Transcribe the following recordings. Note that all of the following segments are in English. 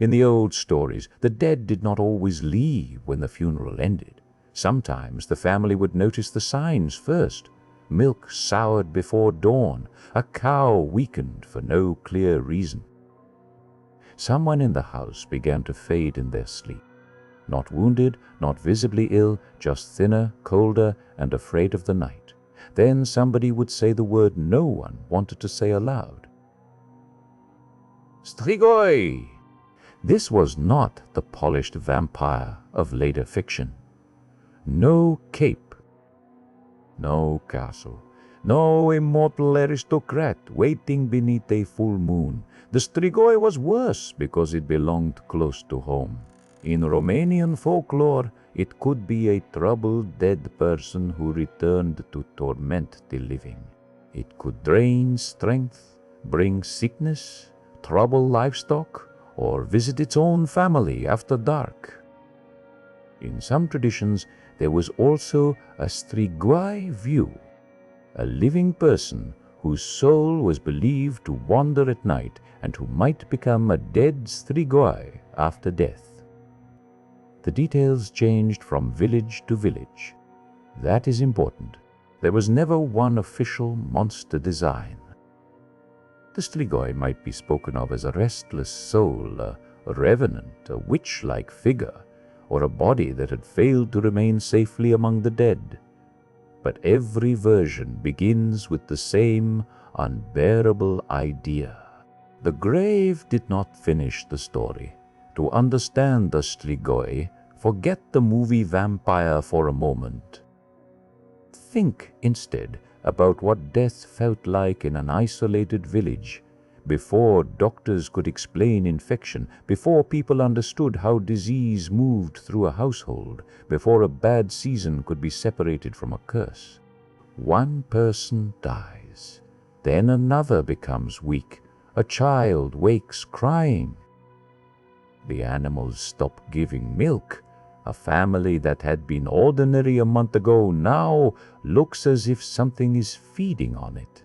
In the old stories, the dead did not always leave when the funeral ended. Sometimes the family would notice the signs first. Milk soured before dawn, a cow weakened for no clear reason. Someone in the house began to fade in their sleep. Not wounded, not visibly ill, just thinner, colder, and afraid of the night. Then somebody would say the word no one wanted to say aloud. Strigoi! This was not the polished vampire of later fiction. No cape, no castle, no immortal aristocrat waiting beneath a full moon. The Strigoi was worse because it belonged close to home. In Romanian folklore, it could be a troubled dead person who returned to torment the living. It could drain strength, bring sickness, trouble livestock, or visit its own family after dark. In some traditions, there was also a Strigoi view, a living person whose soul was believed to wander at night and who might become a dead Strigoi after death. The details changed from village to village. That is important. There was never one official monster design. The Strigoi might be spoken of as a restless soul, a revenant, a witch-like figure, or a body that had failed to remain safely among the dead. But every version begins with the same unbearable idea. The grave did not finish the story. To understand the Strigoi, forget the movie Vampire for a moment. Think instead about what death felt like in an isolated village, before doctors could explain infection, before people understood how disease moved through a household, before a bad season could be separated from a curse. One person dies, then another becomes weak. A child wakes crying. The animals stop giving milk. A family that had been ordinary a month ago now looks as if something is feeding on it.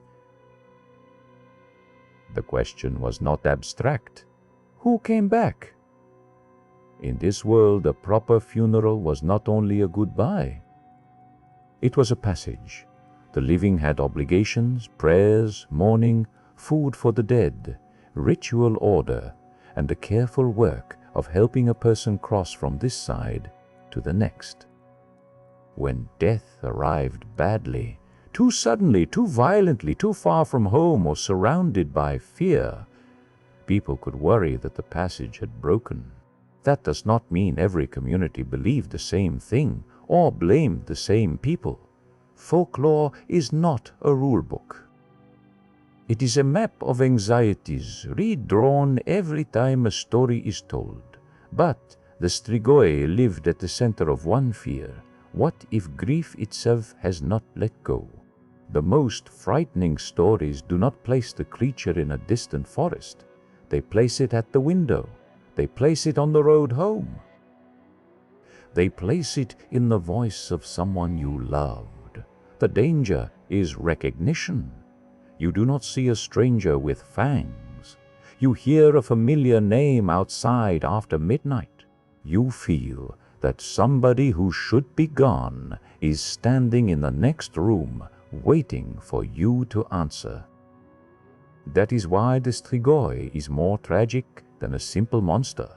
The question was not abstract. Who came back? In this world, a proper funeral was not only a goodbye. It was a passage. The living had obligations, prayers, mourning, food for the dead, ritual order, and the careful work of helping a person cross from this side to the next. When death arrived badly, too suddenly, too violently, too far from home, or surrounded by fear, people could worry that the passage had broken. That does not mean every community believed the same thing or blamed the same people. Folklore is not a rule book. It is a map of anxieties redrawn every time a story is told. But the Strigoi lived at the center of one fear. What if grief itself has not let go? The most frightening stories do not place the creature in a distant forest. They place it at the window. They place it on the road home. They place it in the voice of someone you loved. The danger is recognition. You do not see a stranger with fangs. You hear a familiar name outside after midnight. You feel that somebody who should be gone is standing in the next room waiting for you to answer. That is why the Strigoi is more tragic than a simple monster.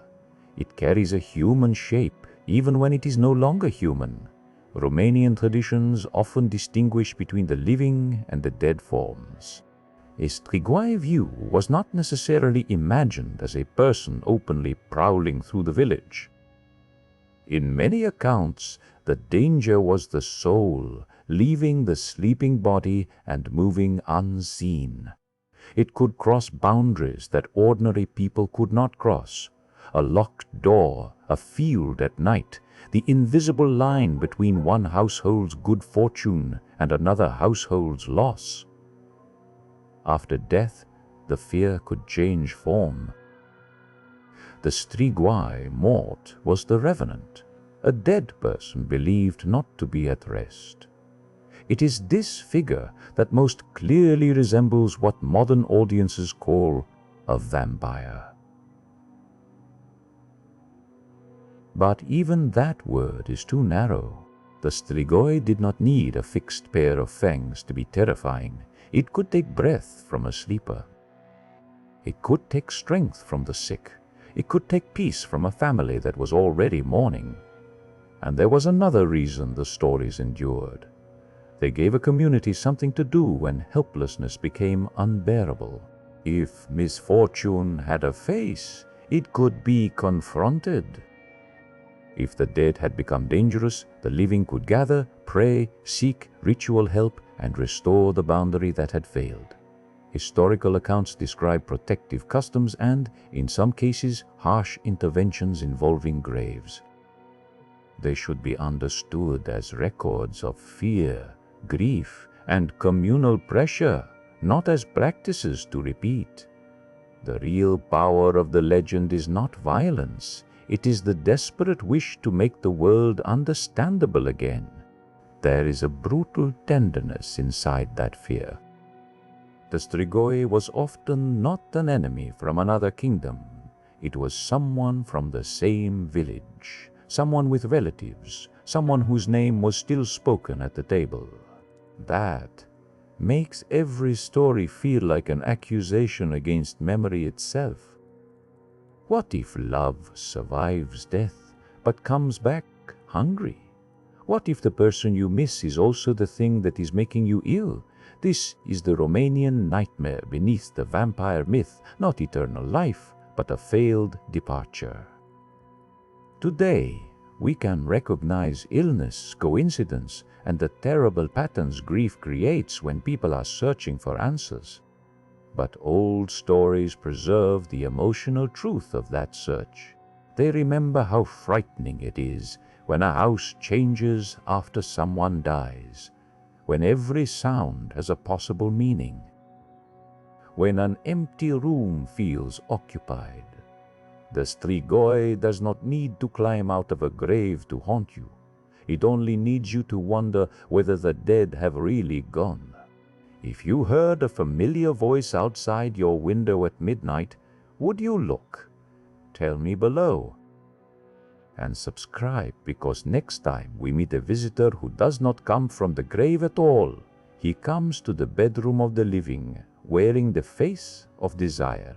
It carries a human shape even when it is no longer human. Romanian traditions often distinguish between the living and the dead forms. A Strigoi view was not necessarily imagined as a person openly prowling through the village. In many accounts, the danger was the soul, leaving the sleeping body and moving unseen. It could cross boundaries that ordinary people could not cross. A locked door, a field at night, the invisible line between one household's good fortune and another household's loss. After death, the fear could change form. The Strigoi mort was the revenant, a dead person believed not to be at rest. It is this figure that most clearly resembles what modern audiences call a vampire. But even that word is too narrow. The Strigoi did not need a fixed pair of fangs to be terrifying. It could take breath from a sleeper. It could take strength from the sick. It could take peace from a family that was already mourning. And there was another reason the stories endured. They gave a community something to do when helplessness became unbearable. If misfortune had a face, it could be confronted. If the dead had become dangerous, the living could gather, pray, seek ritual help, and restore the boundary that had failed. Historical accounts describe protective customs and, in some cases, harsh interventions involving graves. They should be understood as records of fear, grief, and communal pressure, not as practices to repeat. The real power of the legend is not violence. It is the desperate wish to make the world understandable again. There is a brutal tenderness inside that fear. The Strigoi was often not an enemy from another kingdom. It was someone from the same village, someone with relatives, someone whose name was still spoken at the table. That makes every story feel like an accusation against memory itself. What if love survives death, but comes back hungry? What if the person you miss is also the thing that is making you ill? This is the Romanian nightmare beneath the vampire myth, not eternal life, but a failed departure. Today, we can recognize illness, coincidence, and the terrible patterns grief creates when people are searching for answers. But old stories preserve the emotional truth of that search. They remember how frightening it is when a house changes after someone dies, when every sound has a possible meaning, when an empty room feels occupied. The Strigoi does not need to climb out of a grave to haunt you. It only needs you to wonder whether the dead have really gone. If you heard a familiar voice outside your window at midnight, would you look? Tell me below. And subscribe, because next time we meet a visitor who does not come from the grave at all. He comes to the bedroom of the living, wearing the face of desire.